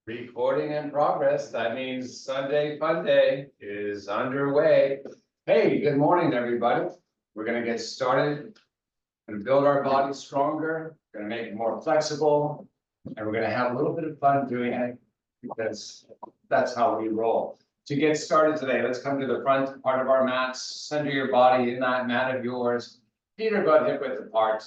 Recording in progress. That means Sunday Funday is underway. Hey, good morning, everybody. We're going to get started and build our body stronger. We're going to make it more flexible, and we're going to have a little bit of fun doing it because that's how we roll. To get started today, let's come to the front part of our mats. Center your body in that mat of yours. Feet are about hip width apart.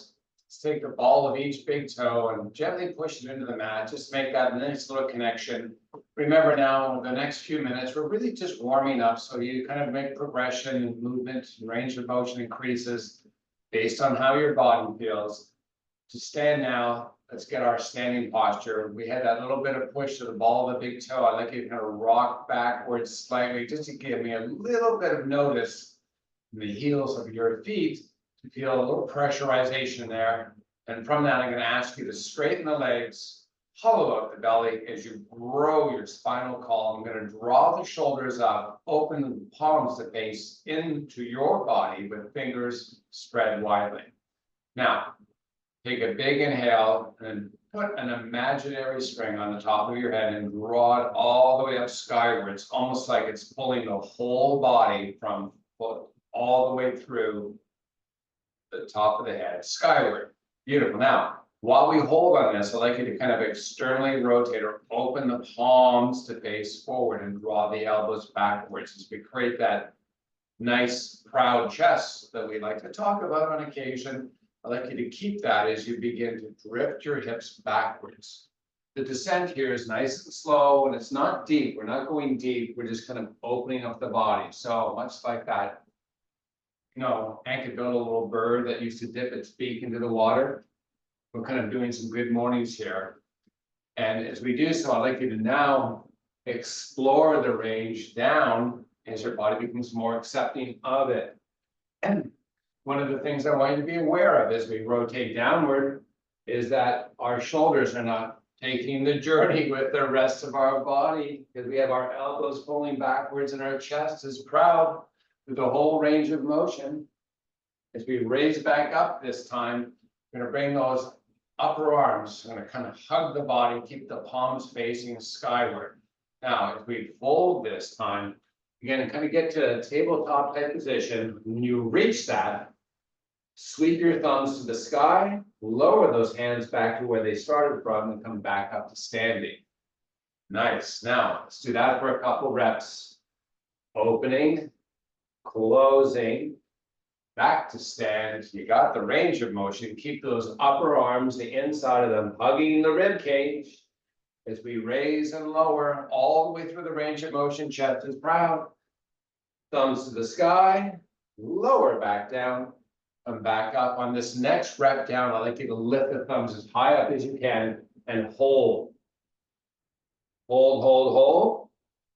Let's take the ball of each big toe and gently push it into the mat. Just make that nice little connection. Remember now, the next few minutes, we're really just warming up. So you kind of make progression and movement and range of motion increases based on how your body feels. To stand now, let's get our standing posture. We had that little bit of push to the ball of the big toe. I'd like you to kind of rock backwards slightly just to give me a little bit of notice in the heels of your feet. To feel a little pressurization there. And from that, I'm going to ask you to straighten the legs, hollow out the belly as you grow your spinal column. I'm going to draw the shoulders up, open the palms to face into your body with fingers spread widely. Now, take a big inhale and put an imaginary string on the top of your head and draw it all the way up skyward. It's almost like it's pulling the whole body from foot all the way through the top of the head skyward. Beautiful. Now, while we hold on this, I'd like you to kind of externally rotate or open the palms to face forward and draw the elbows backwards as we create that nice proud chest that we like to talk about on occasion. I'd like you to keep that as you begin to drift your hips backwards. The descent here is nice and slow, and it's not deep. We're not going deep. We're just kind of opening up the body. So much like that, Anchorville, a little bird that used to dip its beak into the water. We're kind of doing some good mornings here. And as we do so, I'd like you to now explore the range down as your body becomes more accepting of it. And one of the things I want you to be aware of as we rotate downward is that our shoulders are not taking the journey with the rest of our body because we have our elbows pulling backwards and our chest is proud through the whole range of motion. As we raise back up this time, we're going to bring those upper arms. I'm going to kind of hug the body, keep the palms facing skyward. Now, as we fold this time, you're going to kind of get to a tabletop type position. When you reach that, sweep your thumbs to the sky, lower those hands back to where they started from, and come back up to standing. Nice. Now, let's do that for a couple reps. Opening, closing, back to stand. You got the range of motion. Keep those upper arms, the inside of them, hugging the rib cage as we raise and lower all the way through the range of motion. Chest is proud. Thumbs to the sky, lower back down, come back up. On this next rep down, I'd like you to lift the thumbs as high up as you can and hold. Hold, hold, hold.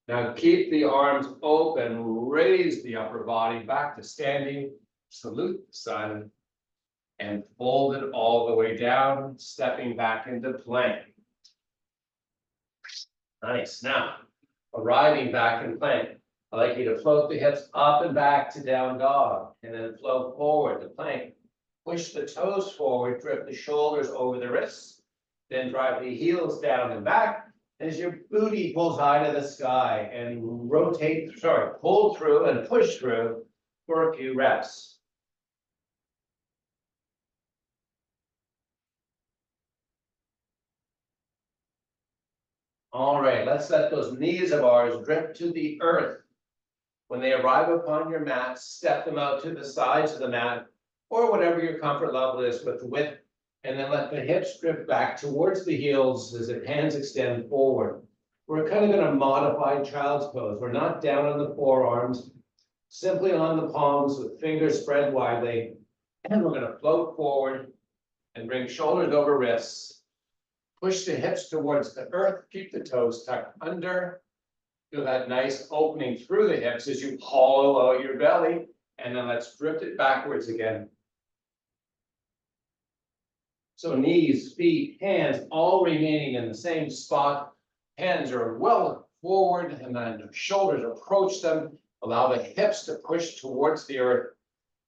Now keep the arms open, raise the upper body back to standing, salute the sun, and fold it all the way down, stepping back into plank. Nice. Now, arriving back in plank, I'd like you to float the hips up and back to down dog, and then float forward to plank. Push the toes forward, drift the shoulders over the wrists, then drive the heels down and back. As your booty pulls high to the sky and pull through and push through for a few reps. All right, let's let those knees of ours drift to the earth. When they arrive upon your mat, step them out to the sides of the mat or whatever your comfort level is with the width. And then let the hips drift back towards the heels as the hands extend forward. We're kind of going to modify child's pose. We're not down on the forearms, simply on the palms with fingers spread widely. And we're going to float forward and bring shoulders over wrists. Push the hips towards the earth. Keep the toes tucked under. Feel that nice opening through the hips as you hollow out your belly. And then let's drift it backwards again. So knees, feet, hands, all remaining in the same spot. Hands are well forward and then the shoulders approach them. Allow the hips to push towards the earth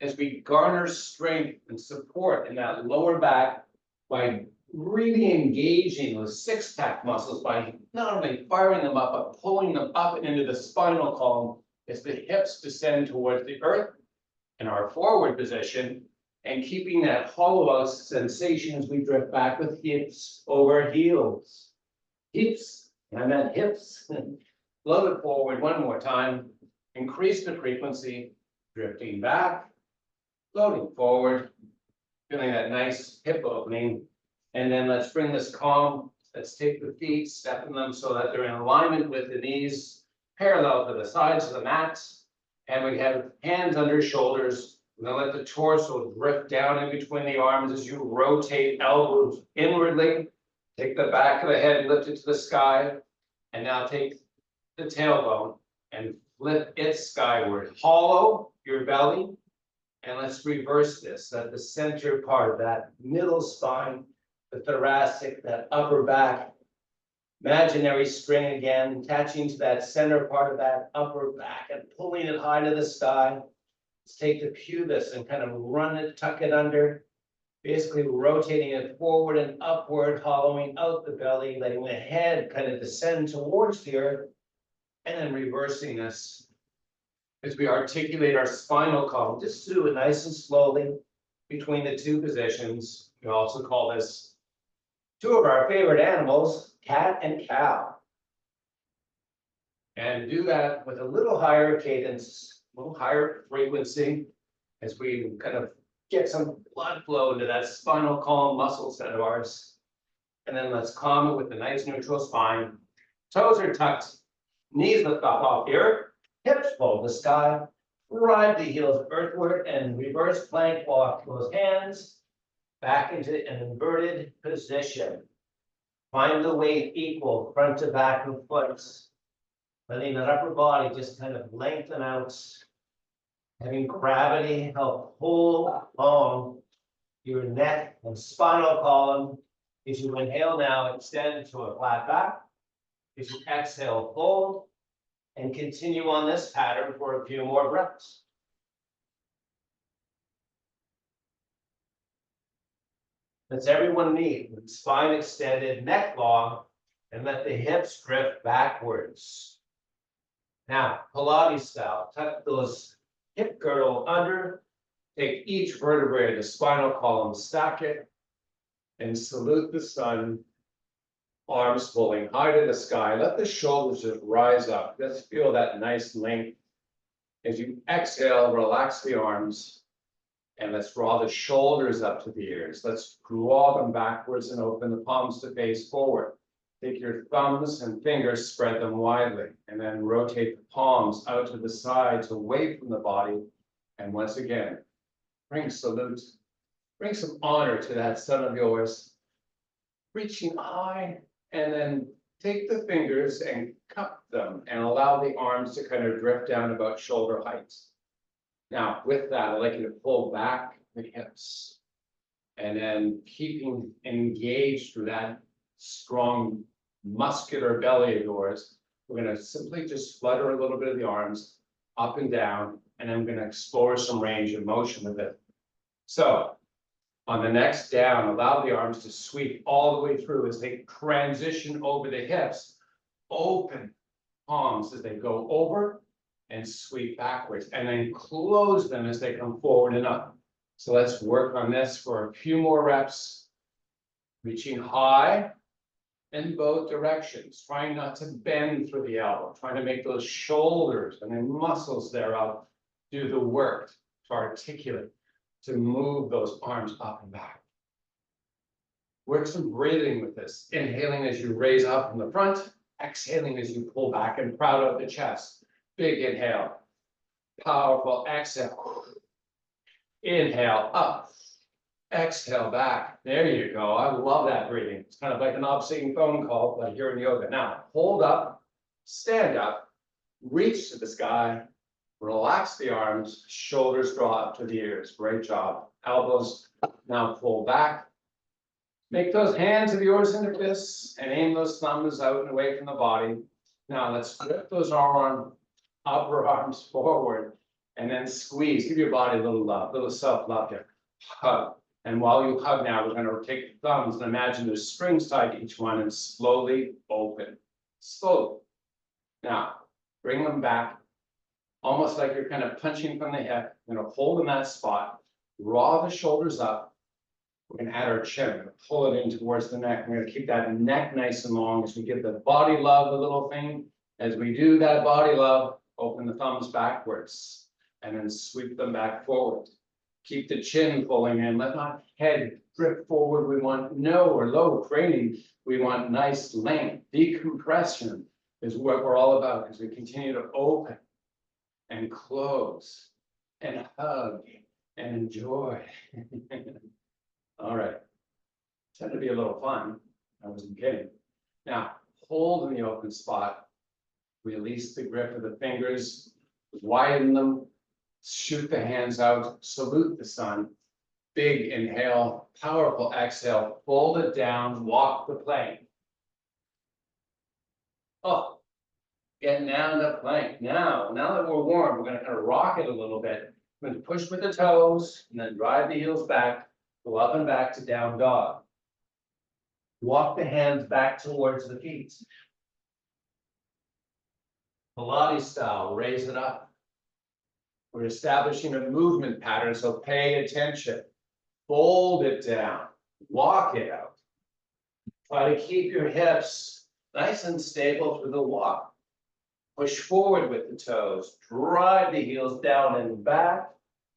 as we garner strength and support in that lower back by really engaging those six-pack muscles by not only firing them up, but pulling them up and into the spinal column as the hips descend towards the earth in our forward position, and keeping that hollow out sensation as we drift back with hips over heels. Hips, I meant hips. Float it forward one more time. Increase the frequency, drifting back, floating forward, feeling that nice hip opening. And then let's bring this calm. Let's take the feet, stepping them so that they're in alignment with the knees, parallel to the sides of the mats. And we have hands under shoulders. We're gonna let the torso drift down in between the arms as you rotate elbows inwardly. Take the back of the head, lift it to the sky. And now take the tailbone and flip it skyward. Hollow your belly. And let's reverse this. Let the center part of that middle spine, the thoracic, that upper back, imaginary string again, attaching to that center part of that upper back and pulling it high to the sky. Let's take the pubis and kind of run it, tuck it under, basically rotating it forward and upward, hollowing out the belly, letting the head kind of descend towards the earth, and then reversing this as we articulate our spinal column. Just do it nice and slowly between the two positions. We also call this two of our favorite animals, cat and cow. And do that with a little higher cadence, a little higher frequency, as we kind of get some blood flow into that spinal column muscle set of ours. And then let's calm it with a nice neutral spine. Toes are tucked, knees lift up off the earth, hips fold the sky, ride the heels earthward, and reverse plank walk those hands back into an inverted position. Find the weight equal front to back of foot. Letting that upper body just kind of lengthen out. Having gravity help pull along your neck and spinal column. As you inhale now, extend to a flat back. As you exhale, fold. And continue on this pattern for a few more breaths. Let's everyone meet with spine extended, neck long, and let the hips drift backwards. Now, Pilates style, tuck those hip girdle under, take each vertebrae of the spinal column, stack it, and salute the sun. Arms pulling high to the sky. Let the shoulders just rise up. Let's feel that nice length. As you exhale, relax the arms. And let's draw the shoulders up to the ears. Let's draw them backwards and open the palms to face forward. Take your thumbs and fingers, spread them widely. And then rotate the palms out to the sides, away from the body. And once again, bring salute. Bring some honor to that son of yours. Reaching high. And then take the fingers and cup them and allow the arms to kind of drift down about shoulder height. Now, with that, I'd like you to pull back the hips and then keeping engaged through that strong muscular belly of yours. We're going to simply just flutter a little bit of the arms up and down, and I'm going to explore some range of motion with it. So, on the next down, allow the arms to sweep all the way through as they transition over the hips. Open palms as they go over and sweep backwards, and then close them as they come forward and up. So let's work on this for a few more reps. Reaching high in both directions, trying not to bend through the elbow, trying to make those shoulders and the muscles thereof do the work to articulate, to move those arms up and back. Work some breathing with this. Inhaling as you raise up from the front, exhaling as you pull back and proud of the chest. Big inhale, powerful exhale. Inhale up, exhale back. There you go. I love that breathing. It's kind of like an obscene phone call, but you're in yoga. Now, hold up, stand up, reach to the sky. Relax the arms, shoulders draw up to the ears. Great job. Elbows now pull back. Make those hands of yours into fists and aim those thumbs out and away from the body. Now let's flip those upper arms forward and then squeeze. Give your body a little love, a little self-love here. Hug, And while you hug now, we're gonna take the thumbs and imagine there's strings tied to each one and slowly open, slowly. Now, bring them back, almost like you're kind of punching from the hip. We're gonna hold in that spot, draw the shoulders up. We're gonna add our chin, we're gonna pull it in towards the neck. We're gonna keep that neck nice and long as we give the body love a little thing. As we do that body love, open the thumbs backwards and then sweep them back forward. Keep the chin pulling in, let not head drift forward. We want no or low training. We want nice length. Decompression is what we're all about as we continue to open and close and hug and enjoy. All right, tend to be a little fun. I wasn't kidding. Now, hold in the open spot. Release the grip of the fingers, widen them, shoot the hands out, salute the sun. Big inhale, powerful exhale, fold it down, walk the plank. Oh, get down the plank. Now that we're warm, we're gonna kind of rock it a little bit. We're gonna push with the toes and then drive the heels back, go up and back to down dog. Walk the hands back towards the feet. Pilates style, raise it up. We're establishing a movement pattern, so pay attention. Fold it down, walk it out. Try to keep your hips nice and stable through the walk. Push forward with the toes, drive the heels down and back,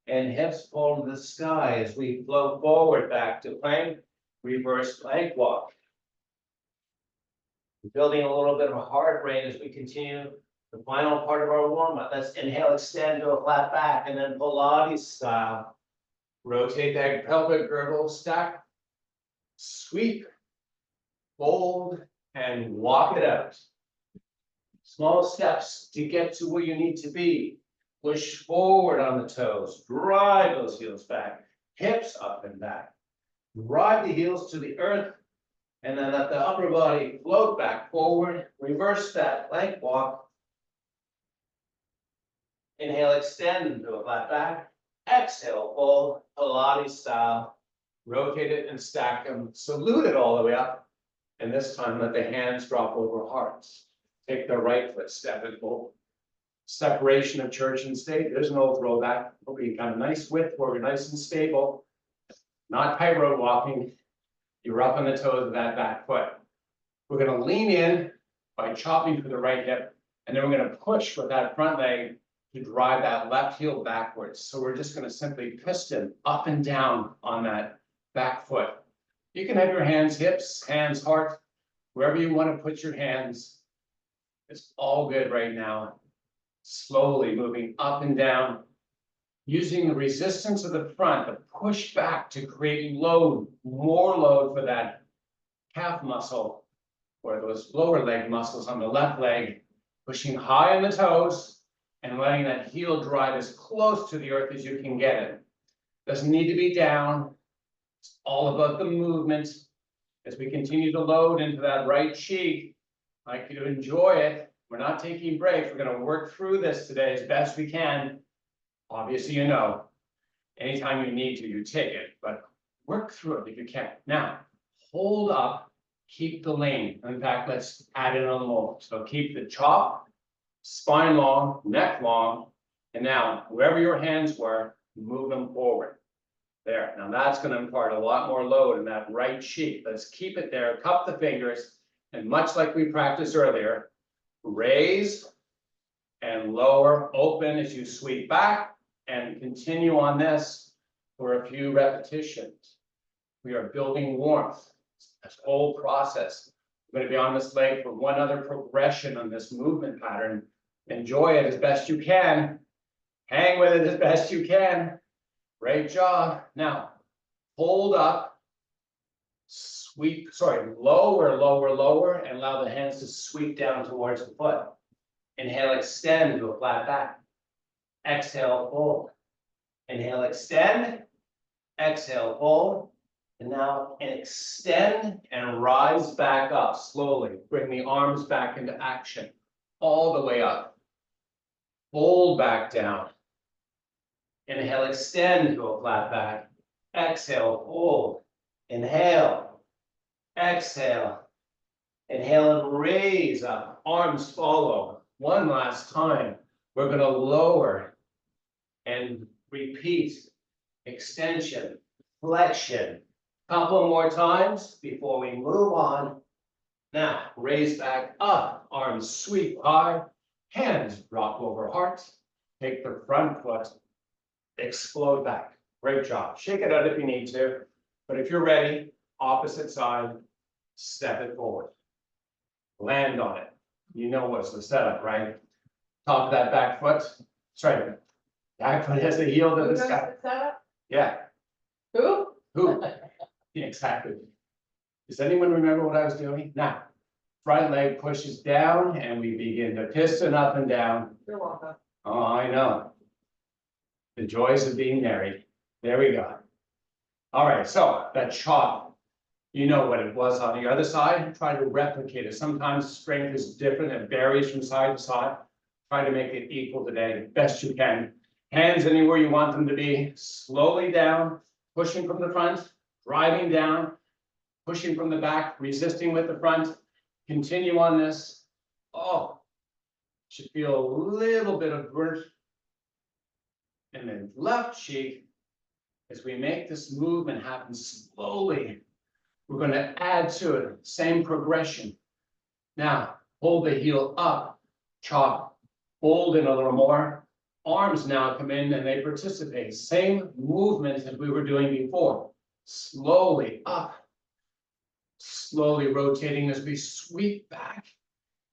and hips fall to the sky as we flow forward back to plank, reverse plank walk. Building a little bit of a heart rate as we continue the final part of our warm-up. Let's inhale, extend to a flat back, and then Pilates style. Rotate that pelvic girdle, stack, sweep, fold, and walk it out. Small steps to get to where you need to be. Push forward on the toes, drive those heels back, hips up and back. Drive the heels to the earth, and then let the upper body float back forward. Reverse that plank walk. Inhale, extend to a flat back. Exhale, fold, Pilates style. Rotate it and stack them. Salute it all the way up. And this time, let the hands drop over hearts. Take the right foot, step it forward. Separation of church and state. There's no throwback. Okay, got a nice width where we're nice and stable. Not tightrope walking. You're up on the toes of that back foot. We're going to lean in by chopping to the right hip. And then we're going to push with that front leg to drive that left heel backwards. So we're just going to simply piston up and down on that back foot. You can have your hands, hips, hands, heart, wherever you want to put your hands. It's all good right now. Slowly moving up and down, using the resistance of the front to push back to create load, more load for that calf muscle or those lower leg muscles on the left leg, pushing high on the toes and letting that heel drive as close to the earth as you can get it. Doesn't need to be down. It's all about the movement. As we continue to load into that right cheek, I'd like you to enjoy it. We're not taking breaks. We're going to work through this today as best we can. Obviously, you know, anytime you need to, you take it, but work through it if you can. Now, hold up, keep the lane. In fact, let's add in a little more. So keep the chop, spine long, neck long, and now wherever your hands were, move them forward. There. Now that's going to impart a lot more load in that right cheek. Let's keep it there. Cup the fingers, and much like we practiced earlier, raise and lower, open as you sweep back, and continue on this for a few repetitions. We are building warmth. This whole process. We're going to be on this leg for one other progression on this movement pattern. Enjoy it as best you can. Hang with it as best you can. Great job. Now, hold up, sweep, lower, lower, lower, and allow the hands to sweep down towards the foot. Inhale, extend to a flat back. Exhale, fold. Inhale, extend. Exhale, fold. And now extend and rise back up slowly. Bring the arms back into action. All the way up. Fold back down. Inhale, extend to a flat back. exhale, hold, inhale, exhale, inhale and raise up, arms follow. One last time, we're gonna lower and repeat, extension, flexion. Couple more times before we move on. Now, raise back up, arms sweep high, hands drop over heart. Take the front foot, explode back. Great job. Shake it out if you need to, but if you're ready, opposite side, step it forward. Land on it. You know what's the setup, right? Top of that back foot, straight. Back foot has the heel to the sky. Yeah. Who? Who? Yeah, exactly. Does anyone remember what I was doing? Now, front leg pushes down and we begin to piston up and down. You're welcome. Oh, I know. The joys of being married. There we go. All right, so that chop, you know what it was on the other side. Try to replicate it. Sometimes strength is different. It varies from side to side. Try to make it equal today, best you can. Hands anywhere you want them to be. Slowly down, pushing from the front, driving down, pushing from the back, resisting with the front. Continue on this. Oh, should feel a little bit of burn. And then left cheek, as we make this movement happen slowly, we're going to add to it, same progression. Now, hold the heel up, chop, fold in a little more. Arms now come in and they participate. Same movement as we were doing before. Slowly up, slowly rotating as we sweep back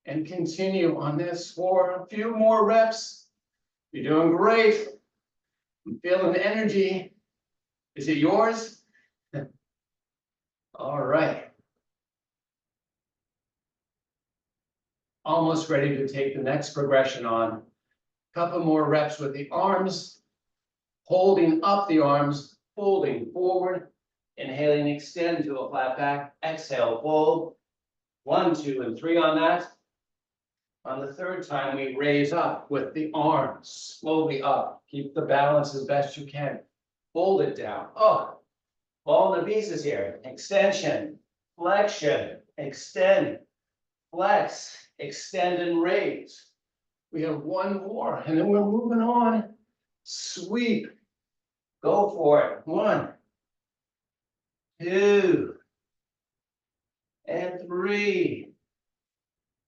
and continue on this for a few more reps. You're doing great. I'm feeling the energy. Is it yours? All right. Almost ready to take the next progression on. Couple more reps with the arms, holding up the arms, folding forward, inhaling, extend to a flat back, exhale, fold. 1, 2, and 3 on that. On the third time, we raise up with the arms, slowly up. Keep the balance as best you can. Fold it down. Oh, all the pieces here. Extension, flexion, extend, flex, extend, and raise. We have one more, and then we're moving on. Sweep. Go for it. 1, 2, and 3.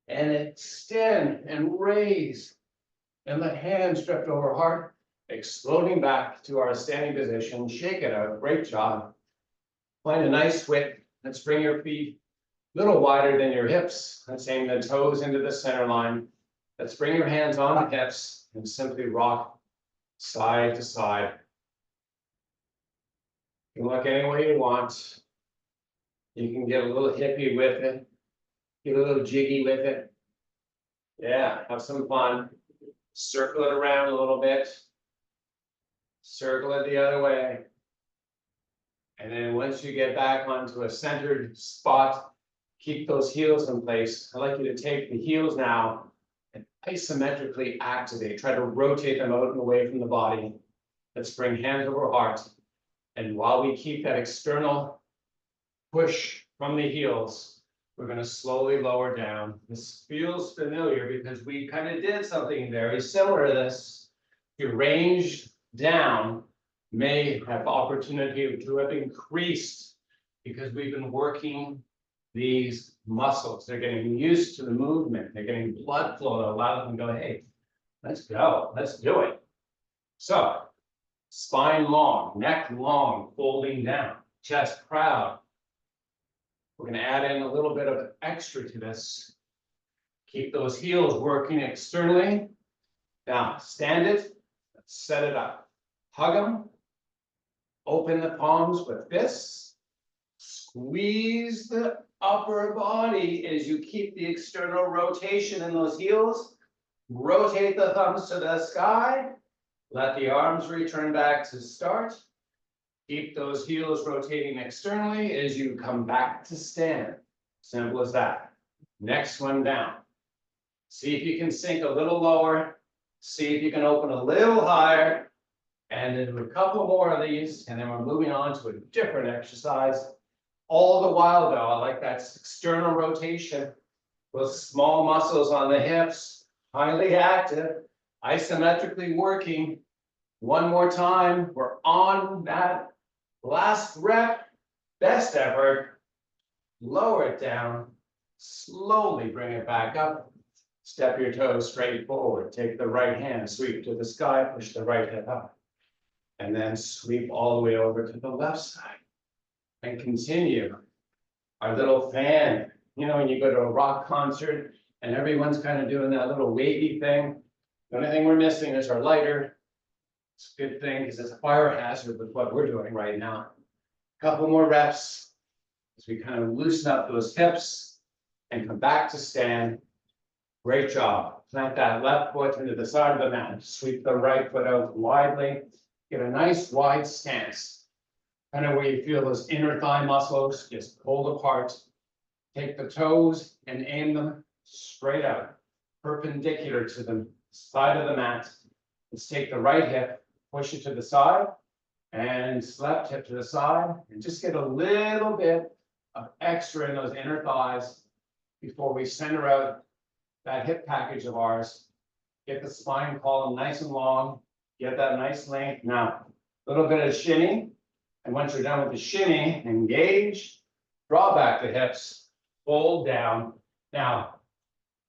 And extend and raise. And let hands drift over heart, exploding back to our standing position. Shake it out. Great job. Find a nice width. Let's bring your feet a little wider than your hips. Let's aim the toes into the center line. Let's bring your hands on the hips and simply rock side to side. You can look any way you want. You can get a little hippie with it. Get a little jiggy with it. Yeah, have some fun. Circle it around a little bit. Circle it the other way. And then once you get back onto a centered spot, keep those heels in place. I'd like you to take the heels now and isometrically activate. Try to rotate them out and away from the body. Let's bring hands over heart. And while we keep that external push from the heels, we're going to slowly lower down. This feels familiar because we kind of did something very similar to this. Your range down may have opportunity to have increased because we've been working these muscles. They're getting used to the movement. They're getting blood flow that allows them to go, hey, let's go, let's do it. So, spine long, neck long, folding down, chest proud. We're going to add in a little bit of extra to this. Keep those heels working externally. Now, stand it, set it up. Hug them. Open the palms with fists. Squeeze the upper body as you keep the external rotation in those heels. Rotate the thumbs to the sky. Let the arms return back to start. Keep those heels rotating externally as you come back to stand. Simple as that. Next one down. See if you can sink a little lower. See if you can open a little higher. And then do a couple more of these, and then we're moving on to a different exercise. All the while though, I like that external rotation. Those small muscles on the hips, highly active, isometrically working. One more time, we're on that last rep, best effort. Lower it down, slowly bring it back up. Step your toes straight forward, take the right hand, sweep to the sky, push the right hip up. And then sweep all the way over to the left side. And continue. Our little fan, you know, when you go to a rock concert and everyone's kind of doing that little wavy thing. The only thing we're missing is our lighter. It's a good thing because it's a fire hazard with what we're doing right now. Couple more reps as we kind of loosen up those hips and come back to stand. Great job. Plant that left foot into the side of the mat. Sweep the right foot out widely. Get a nice wide stance. Kind of where you feel those inner thigh muscles just pulled apart. Take the toes and aim them straight out, perpendicular to the side of the mat. Let's take the right hip, push it to the side, and left hip to the side, and just get a little bit of extra in those inner thighs before we center out that hip package of ours. Get the spine column nice and long, get that nice length. Now, a little bit of shimmy, and once you're done with the shimmy, engage, draw back the hips, fold down. Now,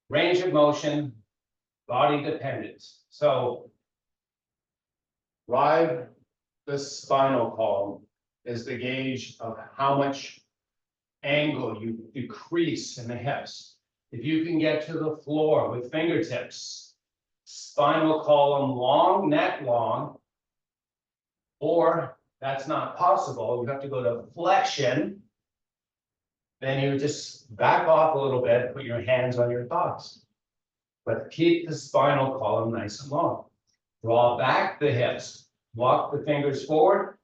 range of motion, body dependence. So, ride the spinal column is the gauge of how much angle you decrease in the hips. If you can get to the floor with fingertips, spinal column long, neck long, or that's not possible, you have to go to flexion, then you just back off a little bit, put your hands on your thighs. But keep the spinal column nice and long. Draw back the hips, walk the fingers forward,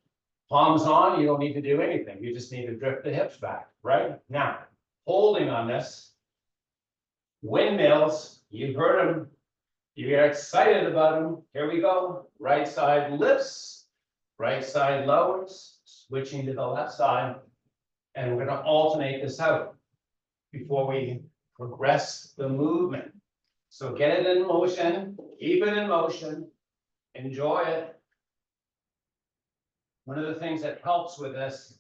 palms on, you don't need to do anything. You just need to drift the hips back, right? Now, holding on this, windmills, you've heard them, you get excited about them. Here we go. Right side lifts, right side lowers, switching to the left side. And we're going to alternate this out before we progress the movement. So get it in motion, keep it in motion, enjoy it. One of the things that helps with this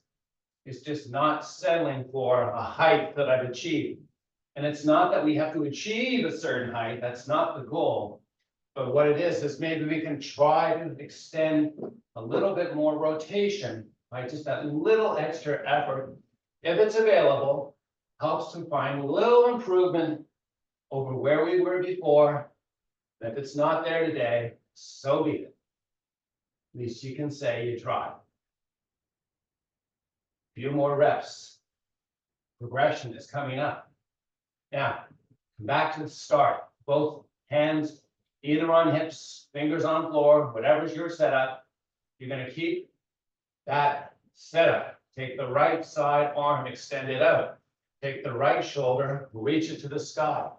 is just not settling for a height that I've achieved. And it's not that we have to achieve a certain height, that's not the goal. But what it is maybe we can try to extend a little bit more rotation by just that little extra effort. If it's available, helps to find a little improvement over where we were before. If it's not there today, so be it. At least you can say you tried. A few more reps. Progression is coming up. Now, come back to the start. Both hands either on hips, fingers on floor, whatever's your setup. You're going to keep that setup. Take the right side arm, extend it out. Take the right shoulder, reach it to the sky.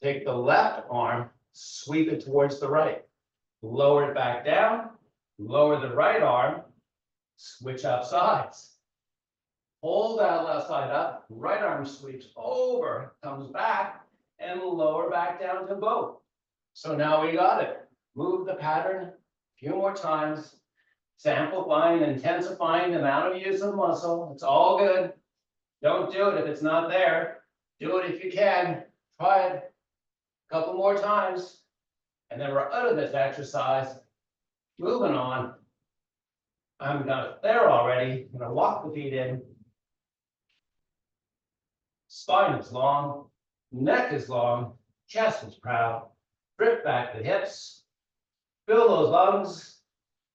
Take the left arm, sweep it towards the right. Lower it back down, lower the right arm, switch up sides. Hold that left side up, right arm sweeps over, comes back, and lower back down to both. So now we got it. Move the pattern a few more times. It's amplifying, intensifying the amount of use of muscle. It's all good. Don't do it if it's not there. Do it if you can. Try it a couple more times. And then we're out of this exercise. Moving on. I'm there already. I'm going to walk the feet in. Spine is long. Neck is long. Chest is proud. Drift back the hips. Fill those lungs.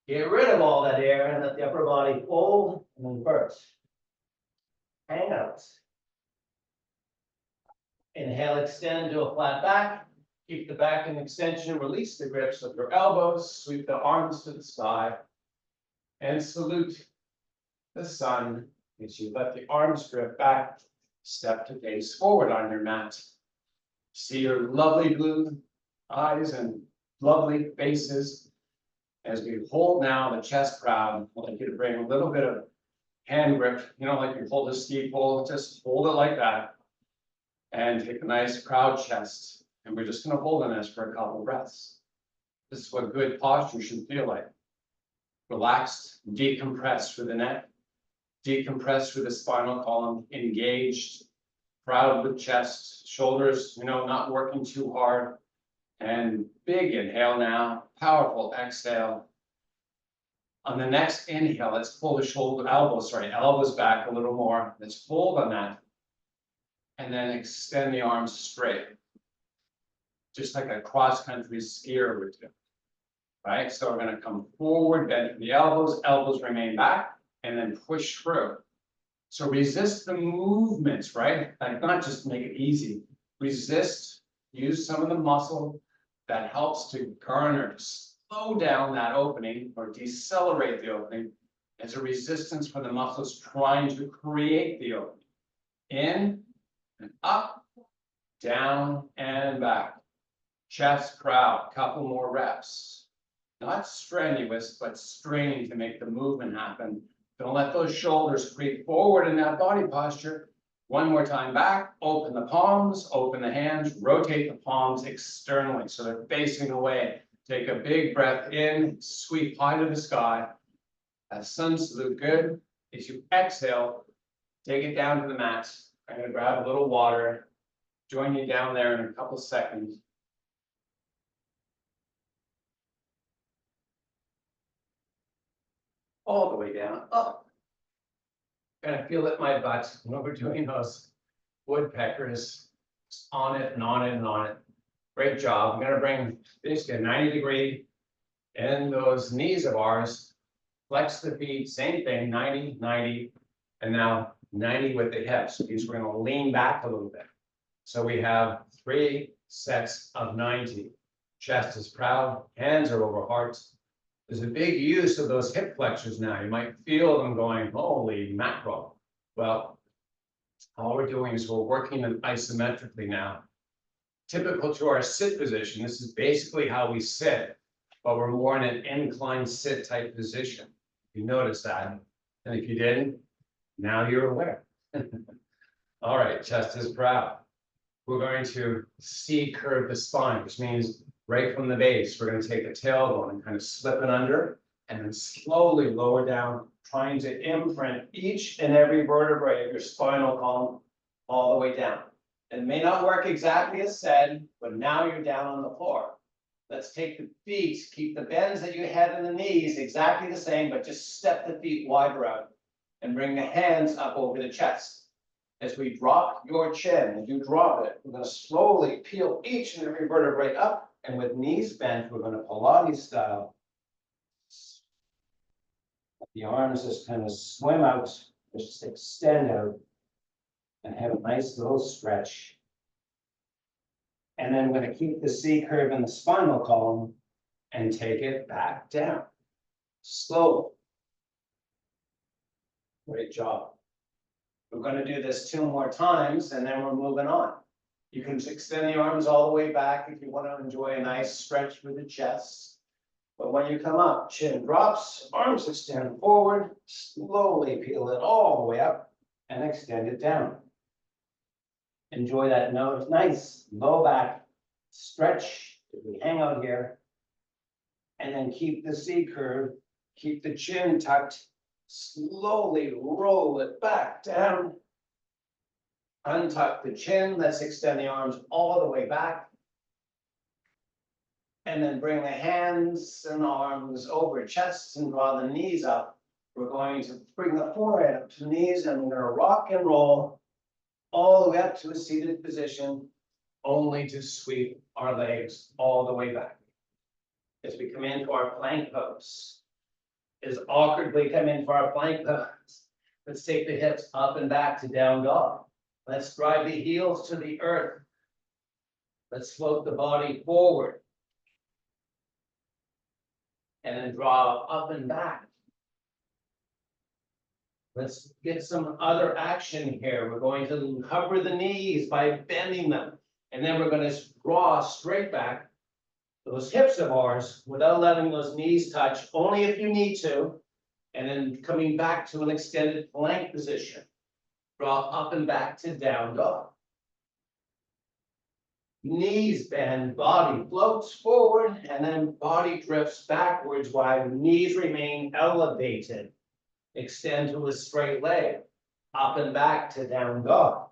Get rid of all that air and let the upper body fold and invert. Hang out. Inhale, extend to a flat back. Keep the back in extension. Release the grips of your elbows. Sweep the arms to the sky. And salute the sun as you let the arms drift back. Step to face forward on your mat. See your lovely blue eyes and lovely faces. As we hold now the chest proud, I'd like you to bring a little bit of hand grip, like you hold a ski pole, just hold it like that. And take a nice proud chest. And we're just gonna hold on this for a couple breaths. This is what good posture should feel like. Relaxed, decompressed through the neck, decompressed through the spinal column, engaged, proud of the chest, shoulders, not working too hard. And big inhale now, powerful exhale. On the next inhale, let's pull the elbows back a little more. Let's hold on that. And then extend the arms straight. Just like a cross-country skier would do. Right? So we're gonna come forward, bend the elbows remain back, and then push through. So resist the movements, right? Like not just make it easy. Resist, use some of the muscle that helps to garner, slow down that opening or decelerate the opening as a resistance for the muscles trying to create the opening. In and up, down and back. Chest proud, couple more reps. Not strenuous, but straining to make the movement happen. Don't let those shoulders creep forward in that body posture. One more time back, open the palms, open the hands, rotate the palms externally so they're facing away. Take a big breath in, sweep high to the sky. That sun salute, good. As you exhale, take it down to the mat. I'm gonna grab a little water, join you down there in a couple seconds. All the way down, up. Gonna feel it in my butt when we're doing those woodpeckers. Just on it and on it and on it. Great job. I'm gonna bring basically a 90-degree in those knees of ours. Flex the feet, same thing, 90, 90, and now 90 with the hips. These we're gonna lean back a little bit. So we have 3 sets of 90. Chest is proud, hands are over hearts. There's a big use of those hip flexors now. You might feel them going, holy mackerel. Well, all we're doing is we're working them isometrically now. Typical to our sit position, this is basically how we sit, but we're more in an inclined sit type position. You notice that, and if you didn't, now you're aware. All right, chest is proud. We're going to C curve the spine, which means right from the base, we're going to take the tailbone and kind of slip it under, and then slowly lower down, trying to imprint each and every vertebrae of your spinal column all the way down. It may not work exactly as said, but now you're down on the floor. Let's take the feet, keep the bends that you had in the knees exactly the same, but just step the feet wider out and bring the hands up over the chest. As we drop your chin, as you drop it, we're going to slowly peel each and every vertebrae up, and with knees bent, we're going to Pilates style. The arms just kind of swim out, just extend out, and have a nice little stretch. And then we're going to keep the C curve in the spinal column and take it back down. Slowly. Great job. We're going to do this 2 more times, and then we're moving on. You can extend the arms all the way back if you want to enjoy a nice stretch for the chest. But when you come up, chin drops, arms extend forward, slowly peel it all the way up and extend it down. Enjoy that nose, nice low back stretch as we hang out here. And then keep the C curve, keep the chin tucked, slowly roll it back down. Untuck the chin, let's extend the arms all the way back. And then bring the hands and arms over chest and draw the knees up. We're going to bring the forehead up to the knees, and we're going to rock and roll all the way up to a seated position, only to sweep our legs all the way back. As we come into our plank pose, as awkwardly come into our plank pose, let's take the hips up and back to down dog. Let's drive the heels to the earth. Let's float the body forward. And then draw up and back. Let's get some other action here. We're going to cover the knees by bending them. And then we're going to draw straight back. those hips of ours without letting those knees touch, only if you need to. And then coming back to an extended plank position. Draw up and back to down dog. Knees bend, body floats forward, and then body drifts backwards while knees remain elevated. Extend to a straight leg, up and back to down dog.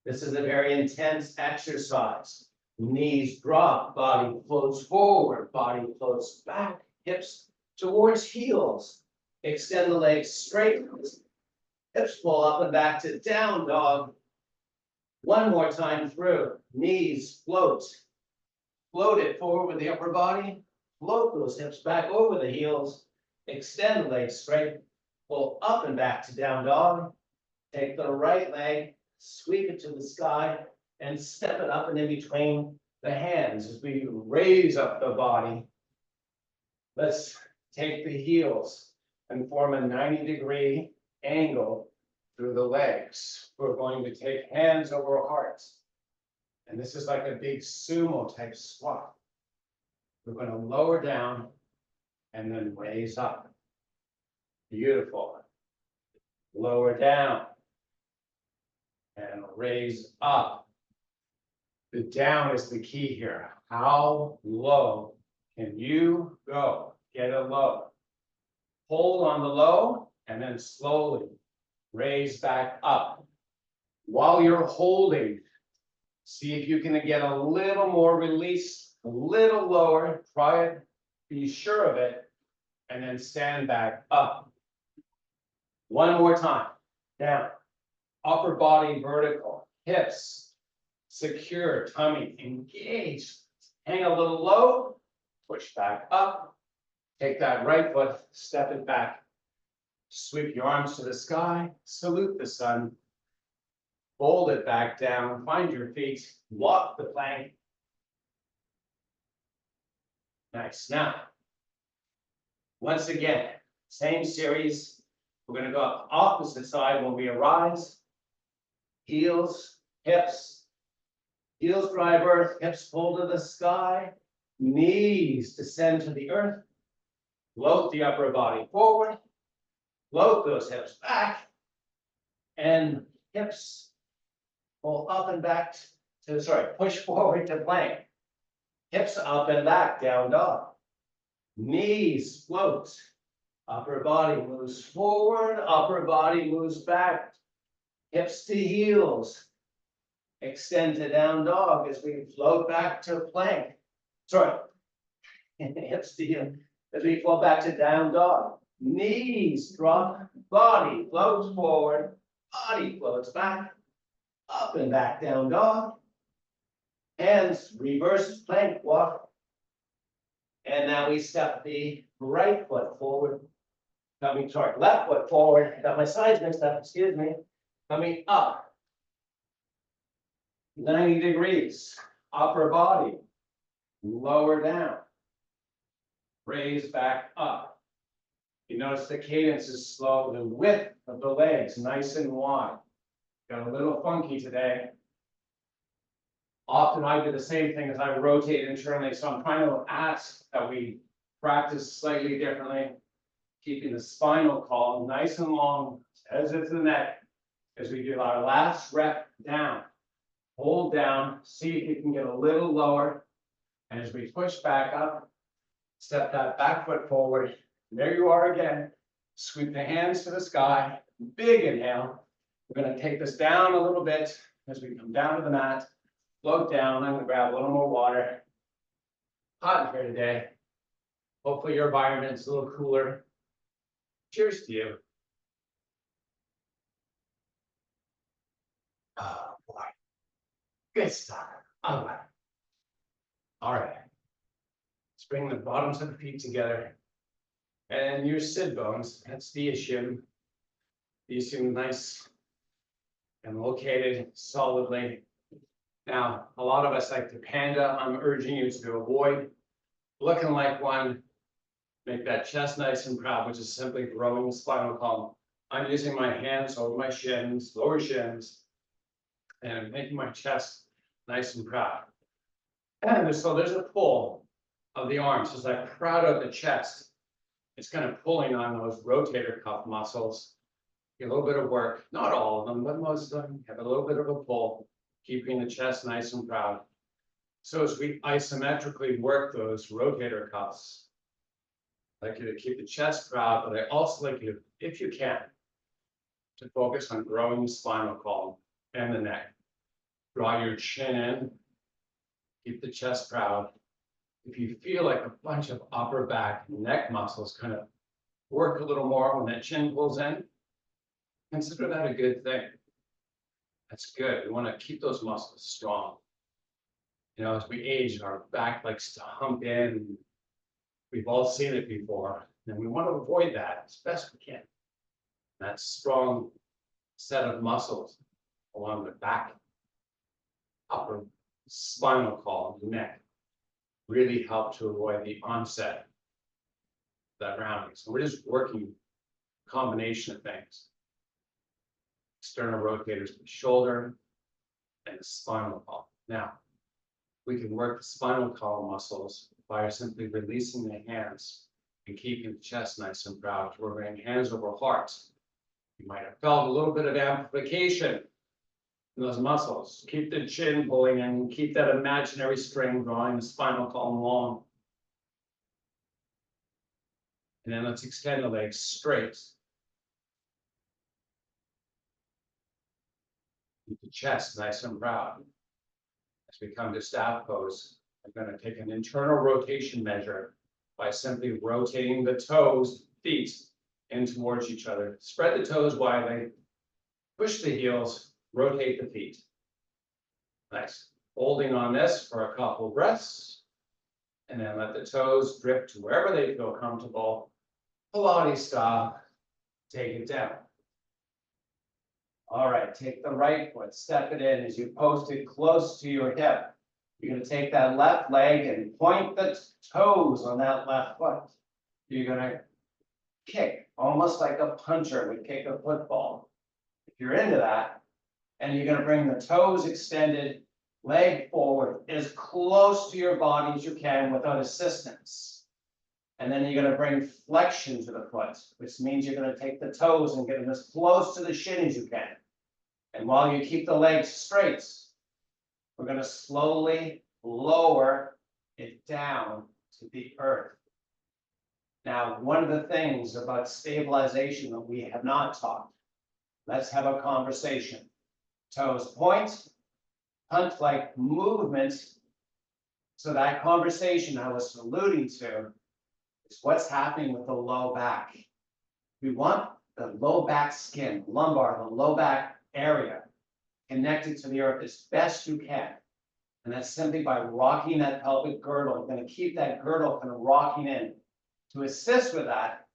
This is a very intense exercise. Knees drop, body floats forward, body floats back, hips towards heels. Extend the legs straight, hips pull up and back to down dog. One more time through, knees float. Float it forward with the upper body, float those hips back over the heels, extend the legs straight, pull up and back to down dog. Take the right leg, sweep it to the sky, and step it up and in between the hands as we raise up the body. Let's take the heels and form a 90-degree angle through the legs. We're going to take hands over hearts. And this is like a big sumo type squat. We're going to lower down and then raise up. Beautiful. Lower down and raise up. The down is the key here. How low can you go? Get it low. Hold on the low and then slowly raise back up. While you're holding, see if you can get a little more release, a little lower. Try it, be sure of it, and then stand back up. One more time. Down. Upper body vertical. Hips secure. Tummy engaged. Hang a little low. Push back up. Take that right foot. Step it back. Sweep your arms to the sky. Salute the sun. Fold it back down. Find your feet. Walk the plank. Nice. Now, once again, same series. We're going to go up opposite side when we arise. Heels, hips. Heels drive earth, hips pull to the sky. Knees descend to the earth. Float the upper body forward. Float those hips back. And hips pull up and back to, push forward to plank. Hips up and back, down dog. Knees float. Upper body moves forward, upper body moves back. Hips to heels. Extend to down dog as we float back to plank. Hips to heels as we float back to down dog. Knees drop, body floats forward, body floats back, up and back, down dog. Hands reverse plank walk. And now we step the right foot forward. Left foot forward. Got my sides mixed up, excuse me. Coming up. 90 degrees. Upper body. Lower down. Raise back up. You notice the cadence is slow. The width of the legs nice and wide. Got a little funky today. Often I do the same thing as I rotate internally, so I'm trying to ask that we practice slightly differently, keeping the spinal column nice and long as it's the neck as we do our last rep down. Hold down, see if you can get a little lower, and as we push back up, step that back foot forward. There you are again. Sweep the hands to the sky, big inhale. We're going to take this down a little bit as we come down to the mat. Float down. I'm going to grab a little more water. Hot here today. Hopefully your environment is a little cooler. Cheers to you. Oh boy. Good stuff. All right. All right. Let's bring the bottoms of the feet together. And your sit bones. That's the ischium. The ischium nice and located solidly. Now, a lot of us like to panda. I'm urging you to avoid looking like one. Make that chest nice and proud, which is simply growing the spinal column. I'm using my hands over my shins, lower shins, and making my chest nice and proud. And so there's a pull. of the arms, as I crowd out the chest. It's kind of pulling on those rotator cuff muscles. Get a little bit of work, not all of them, but most of them have a little bit of a pull, keeping the chest nice and proud. So as we isometrically work those rotator cuffs, I'd like you to keep the chest proud, but I also like you, if you can, to focus on growing the spinal column and the neck. Draw your chin in, keep the chest proud. If you feel like a bunch of upper back and neck muscles kind of work a little more when that chin pulls in, consider that a good thing. That's good. We want to keep those muscles strong. You know, as we age, our back likes to hump in. We've all seen it before, and we want to avoid that as best we can. That strong set of muscles along the back, upper spinal column, neck, really help to avoid the onset of that rounding. So we're just working a combination of things. External rotators of the shoulder and the spinal column. Now, we can work the spinal column muscles by simply releasing the hands and keeping the chest nice and proud. We're bringing hands over heart. You might have felt a little bit of amplification in those muscles. Keep the chin pulling in, keep that imaginary string drawing the spinal column long. And then let's extend the legs straight. Keep the chest nice and proud. As we come to staff pose, I'm going to take an internal rotation measure by simply rotating the toes, feet, in towards each other. Spread the toes widely, push the heels, rotate the feet. Nice. Holding on this for a couple breaths, and then let the toes drift to wherever they feel comfortable. Pilates style, take it down. All right, take the right foot, step it in as you post it close to your hip. You're going to take that left leg and point the toes on that left foot. You're going to kick, almost like a puncher would kick a football. If you're into that, and you're going to bring the toes extended, leg forward, as close to your body as you can without assistance. And then you're going to bring flexion to the foot, which means you're going to take the toes and get them as close to the shin as you can. And while you keep the legs straight, we're going to slowly lower it down to the earth. Now, one of the things about stabilization that we have not talked, let's have a conversation. Toes point, punt-like movement. So that conversation I was alluding to is what's happening with the low back. We want the low back skin, lumbar, the low back area connected to the earth as best you can. And that's simply by rocking that pelvic girdle. You're going to keep that girdle kind of rocking in. To assist with that,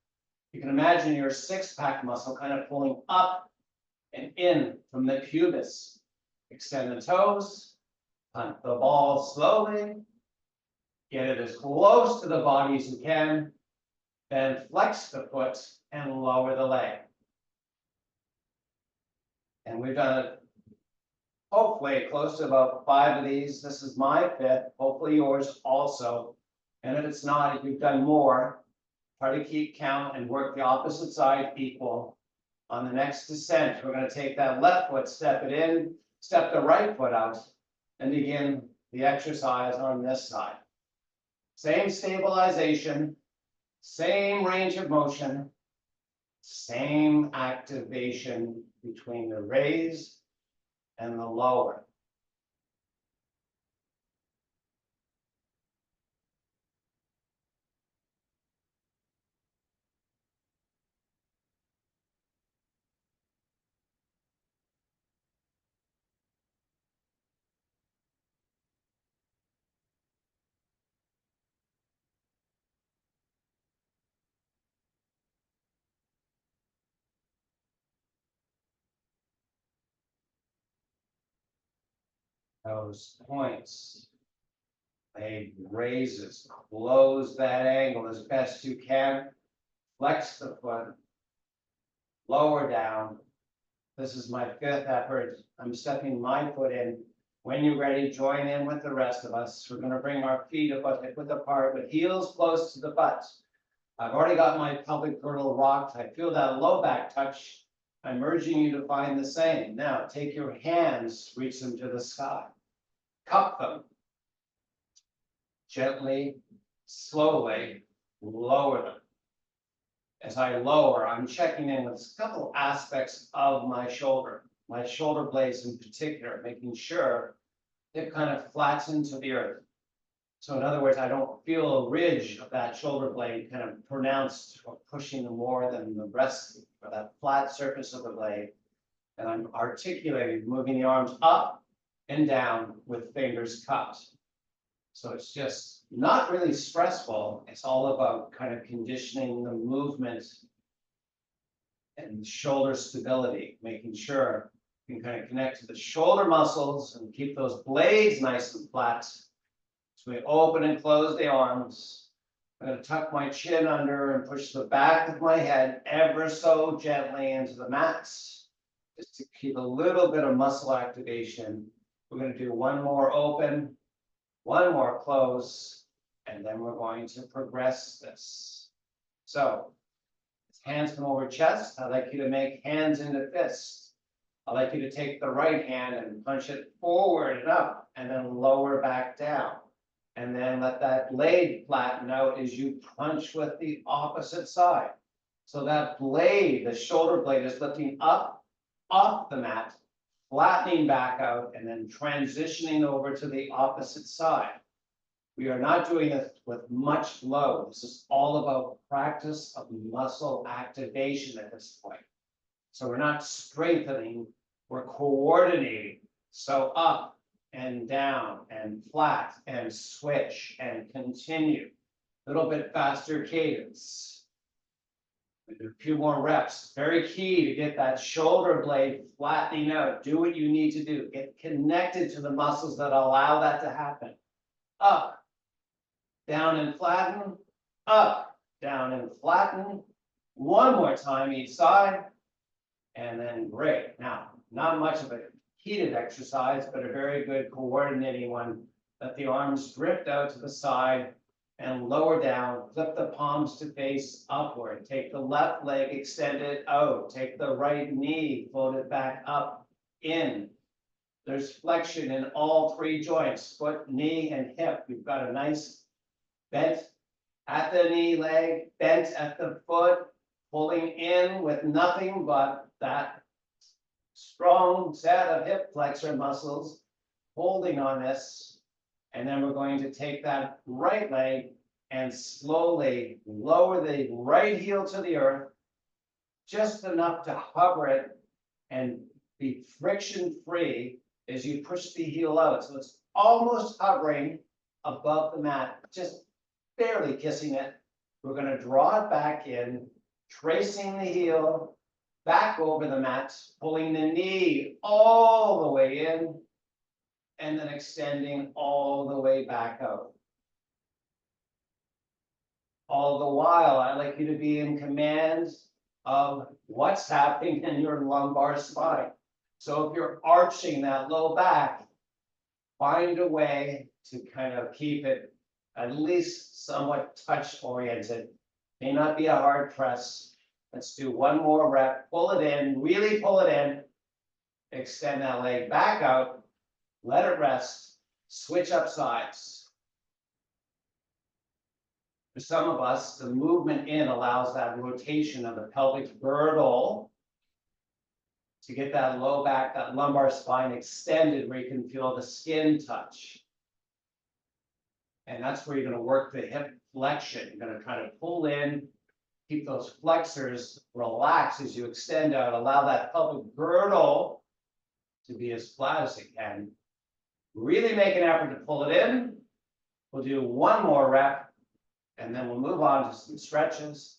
you can imagine your six-pack muscle kind of pulling up and in from the pubis. Extend the toes, punt the ball slowly, get it as close to the body as you can, then flex the foot and lower the leg. And we've done it hopefully close to about 5 of these. This is my 5th, hopefully yours also. And if it's not, if you've done more, try to keep count and work the opposite side equal. On the next descent, we're going to take that left foot, step it in, step the right foot out, and begin the exercise on this side. Same stabilization, same range of motion, same activation between the raise and the lower. Those points, leg raises, close that angle as best you can, flex the foot, lower down. This is my 5th effort. I'm stepping my foot in When you're ready, join in with the rest of us. We're gonna bring our feet about hip width apart, with heels close to the butt. I've already got my pelvic girdle rocked. I feel that low back touch. I'm urging you to find the same. Now, take your hands, reach them to the sky. Cup them. Gently, slowly, lower them. As I lower, I'm checking in with a couple aspects of my shoulder blades in particular, making sure it kind of flattens to the earth. So in other words, I don't feel a ridge of that shoulder blade kind of pronounced or pushing more than the rest of that flat surface of the blade. And I'm articulating, moving the arms up and down with fingers cupped. So it's just not really stressful. It's all about kind of conditioning the movement and shoulder stability, making sure you can kind of connect to the shoulder muscles and keep those blades nice and flat. So we open and close the arms. I'm going to tuck my chin under and push the back of my head ever so gently into the mats, just to keep a little bit of muscle activation. We're going to do one more open, one more close, and then we're going to progress this. So, hands come over chest. I'd like you to make hands into fists. I'd like you to take the right hand and punch it forward and up, and then lower back down. And then let that blade flatten out as you punch with the opposite side. So that blade, the shoulder blade, is lifting up off the mat, flattening back out, and then transitioning over to the opposite side. We are not doing this with much load. This is all about practice of muscle activation at this point. So we're not strengthening, we're coordinating. So up and down and flat and switch and continue. A little bit faster cadence. We do a few more reps. Very key to get that shoulder blade flattening out. Do what you need to do. Get connected to the muscles that allow that to happen. Up, down and flatten, up, down and flatten. One more time each side. And then great. Now, not much of a heated exercise, but a very good coordinating one. Let the arms drift out to the side and lower down. Flip the palms to face upward. Take the left leg, extend it out. Take the right knee, fold it back up, in. There's flexion in all three joints, foot, knee, and hip. You've got a nice bent at the knee leg, bent at the foot, pulling in with nothing but that strong set of hip flexor muscles holding on this. And then we're going to take that right leg and slowly lower the right heel to the earth, just enough to hover it and be friction free as you push the heel out. So it's almost hovering above the mat, just barely kissing it. We're going to draw it back in, tracing the heel back over the mat, pulling the knee all the way in, and then extending all the way back out. All the while, I'd like you to be in command of what's happening in your lumbar spine. So if you're arching that low back, find a way to kind of keep it at least somewhat touch oriented. May not be a hard press. Let's do one more rep. Pull it in, really pull it in. Extend that leg back out. Let it rest. Switch up sides. For some of us, the movement in allows that rotation of the pelvic girdle to get that low back, that lumbar spine extended where you can feel the skin touch. And that's where you're going to work the hip flexion. You're going to try to pull in, keep those flexors relaxed as you extend out. Allow that pelvic girdle to be as flat as it can. Really make an effort to pull it in. We'll do one more rep, and then we'll move on to some stretches.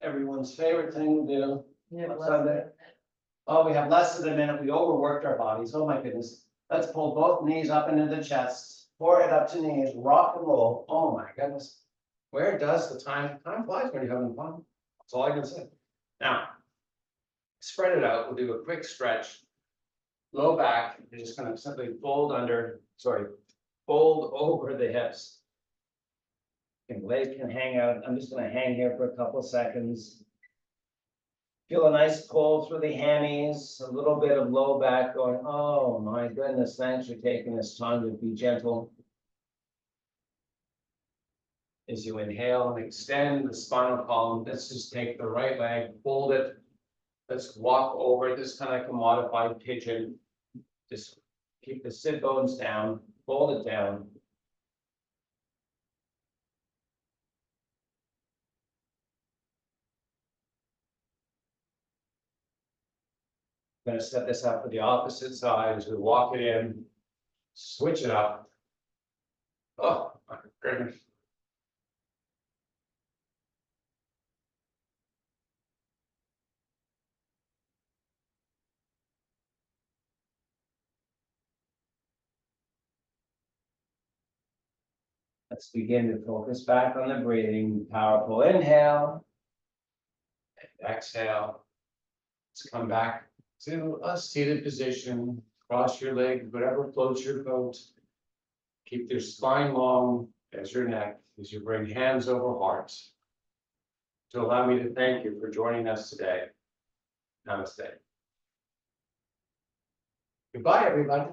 Everyone's favorite thing to do on Sunday. Oh, we have less than a minute. We overworked our bodies. Oh my goodness. Let's pull both knees up into the chest, forehead up to knees, rock and roll. Oh my goodness. Where does the time flies when you're having fun? That's all I can say. Now, spread it out. We'll do a quick stretch. low back, you're just gonna simply fold over the hips. And leg can hang out. I'm just gonna hang here for a couple seconds. Feel a nice pull through the hammies, a little bit of low back going, oh my goodness, thanks for taking this time to be gentle. As you inhale and extend the spinal column, let's just take the right leg, fold it. Let's walk over it, this kind of like a modified pigeon. Just keep the sit bones down, fold it down. Gonna set this up for the opposite side as we walk it in, switch it up. Oh, my goodness. Let's begin to focus back on the breathing. Powerful inhale. Exhale. Let's come back to a seated position. Cross your leg, whatever floats your boat. Keep your spine long as your neck as you bring hands over hearts. To allow me to thank you for joining us today. Namaste. Goodbye, everybody.